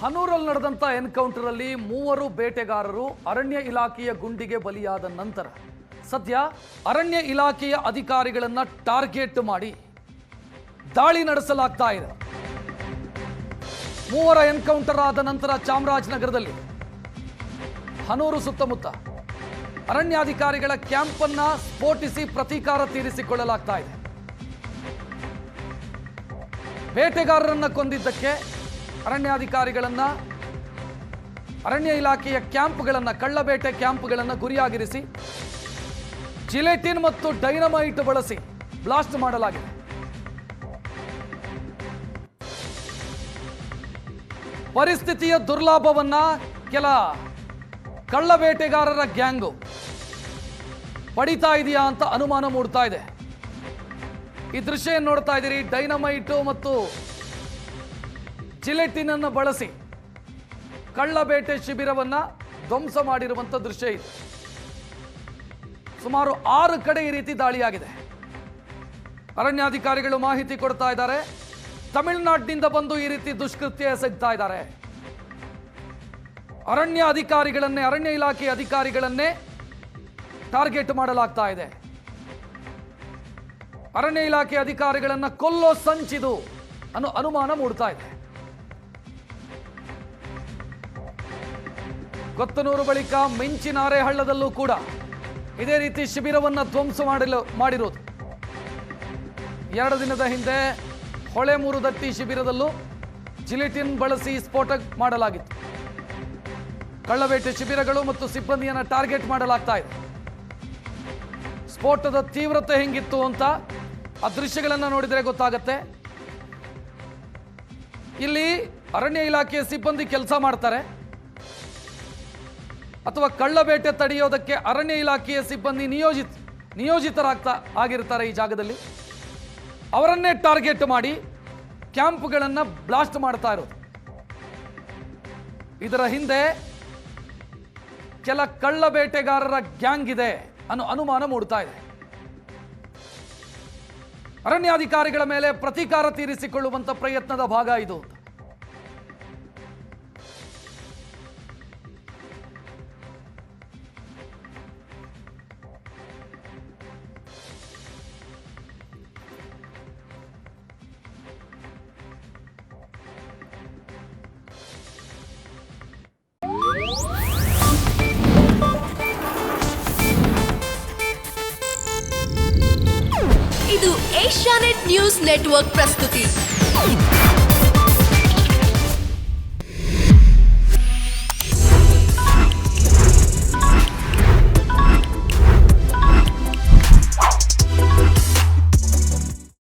ಹನೂರಲ್ಲಿ ನಡೆದಂಥ ಎನ್ಕೌಂಟರಲ್ಲಿ 3 ಬೇಟೆಗಾರರು ಅರಣ್ಯ ಇಲಾಖೆಯ ಗುಂಡಿಗೆ ಬಲಿಯಾದ ನಂತರ ಸದ್ಯ ಅರಣ್ಯ ಇಲಾಖೆಯ ಅಧಿಕಾರಿಗಳನ್ನು ಟಾರ್ಗೆಟ್ ಮಾಡಿ ದಾಳಿ ನಡೆಸಲಾಗ್ತಾ ಇದೆ. 3 ಎನ್ಕೌಂಟರ್ ಆದ ನಂತರ ಚಾಮರಾಜನಗರದಲ್ಲಿ ಹನೂರು ಸುತ್ತಮುತ್ತ ಅರಣ್ಯಾಧಿಕಾರಿಗಳ ಕ್ಯಾಂಪ್ ಅನ್ನು ಸ್ಫೋಟಿಸಿ ಪ್ರತೀಕಾರ ತೀರಿಸಿಕೊಳ್ಳಲಾಗ್ತಾ ಇದೆ. ಬೇಟೆಗಾರರನ್ನು ಕೊಂದಿದ್ದಕ್ಕೆ ಅರಣ್ಯಾಧಿಕಾರಿಗಳನ್ನು ಅರಣ್ಯ ಇಲಾಖೆಯ ಕ್ಯಾಂಪ್ಗಳನ್ನು ಕಳ್ಳಬೇಟೆ ಕ್ಯಾಂಪ್ಗಳನ್ನು ಗುರಿಯಾಗಿರಿಸಿ ಜಿಲೆಟಿನ್ ಮತ್ತು ಡೈನಮೈಟ್ ಬಳಸಿ ಬ್ಲಾಸ್ಟ್ ಮಾಡಲಾಗಿದೆ. ಪರಿಸ್ಥಿತಿಯ ದುರ್ಲಾಭವನ್ನ ಕೆಲ ಕಳ್ಳಬೇಟೆಗಾರರ ಗ್ಯಾಂಗು ಪಡಿತಾ ಇದೆಯಾ ಅಂತ ಅನುಮಾನ ಮೂಡ್ತಾ ಇದೆ. ಈ ದೃಶ್ಯ ನೋಡ್ತಾ ಇದ್ದೀರಿ. ಡೈನಮೈಟ್ ಮತ್ತು ಜಿಲೆಟಿನ್ ಅನ್ನು ಬಳಸಿ ಕಳ್ಳಬೇಟೆ ಶಿಬಿರವನ್ನ ಧ್ವಂಸ ಮಾಡಿರುವಂಥ ದೃಶ್ಯ ಇದೆ. ಸುಮಾರು 6 ಕಡೆ ಈ ರೀತಿ ದಾಳಿಯಾಗಿದೆ. ಅರಣ್ಯಾಧಿಕಾರಿಗಳು ಮಾಹಿತಿ ಕೊಡ್ತಾ ಇದ್ದಾರೆ. ತಮಿಳುನಾಡಿನಿಂದ ಬಂದು ಈ ರೀತಿ ದುಷ್ಕೃತ್ಯ ಎಸಗ್ತಾ ಇದ್ದಾರೆ. ಅರಣ್ಯ ಇಲಾಖೆ ಅಧಿಕಾರಿಗಳನ್ನೇ ಟಾರ್ಗೆಟ್ ಮಾಡಲಾಗ್ತಾ ಇದೆ. ಅರಣ್ಯ ಇಲಾಖೆ ಅಧಿಕಾರಿಗಳನ್ನ ಕೊಲ್ಲೋ ಸಂಚಿದು ಅನ್ನೋ ಅನುಮಾನ ಮೂಡ್ತಾ ಇದೆ. ಕೊತ್ತನೂರು ಬಳಿಕ ಮಿಂಚಿನಾರೆ ಹಳ್ಳದಲ್ಲೂ ಕೂಡ ಇದೇ ರೀತಿ ಶಿಬಿರವನ್ನು ಧ್ವಂಸ ಮಾಡಿರೋದು. 2 ದಿನದ ಹಿಂದೆ ಹೊಳೆಮೂರುದಟ್ಟಿ ಶಿಬಿರದಲ್ಲೂ ಜಿಲೆಟಿನ್ ಬಳಸಿ ಸ್ಫೋಟ ಮಾಡಲಾಗಿತ್ತು. ಕಳ್ಳಬೇಟೆ ಶಿಬಿರಗಳು ಮತ್ತು ಸಿಬ್ಬಂದಿಯನ್ನು ಟಾರ್ಗೆಟ್ ಮಾಡಲಾಗ್ತಾ ಇದೆ. ಸ್ಫೋಟದ ತೀವ್ರತೆ ಹೆಂಗಿತ್ತು ಅಂತ ಆ ದೃಶ್ಯಗಳನ್ನು ನೋಡಿದರೆ ಗೊತ್ತಾಗತ್ತೆ. ಇಲ್ಲಿ ಅರಣ್ಯ ಇಲಾಖೆಯ ಸಿಬ್ಬಂದಿ ಕೆಲಸ ಮಾಡ್ತಾರೆ ಅಥವಾ ಕಳ್ಳಬೇಟೆ ತಡೆಯೋದಕ್ಕೆ ಅರಣ್ಯ ಇಲಾಖೆಯ ಸಿಬ್ಬಂದಿ ಆಗಿರ್ತಾರೆ ಈ ಜಾಗದಲ್ಲಿ. ಅವರನ್ನೇ ಟಾರ್ಗೆಟ್ ಮಾಡಿ ಕ್ಯಾಂಪ್ಗಳನ್ನು ಬ್ಲಾಸ್ಟ್ ಮಾಡ್ತಾ ಇರೋದು. ಇದರ ಹಿಂದೆ ಕೆಲ ಕಳ್ಳಬೇಟೆಗಾರರ ಗ್ಯಾಂಗ್ ಇದೆ ಅನ್ನೋ ಅನುಮಾನ ಮೂಡ್ತಾ ಇದೆ. ಅರಣ್ಯಾಧಿಕಾರಿಗಳ ಮೇಲೆ ಪ್ರತೀಕಾರ ತೀರಿಸಿಕೊಳ್ಳುವಂತ ಪ್ರಯತ್ನದ ಭಾಗ ಇದು. ಇದು ಏಷ್ಯಾನೆಟ್ ನ್ಯೂಸ್ ನೆಟ್ವರ್ಕ್ ಪ್ರಸ್ತುತಿ.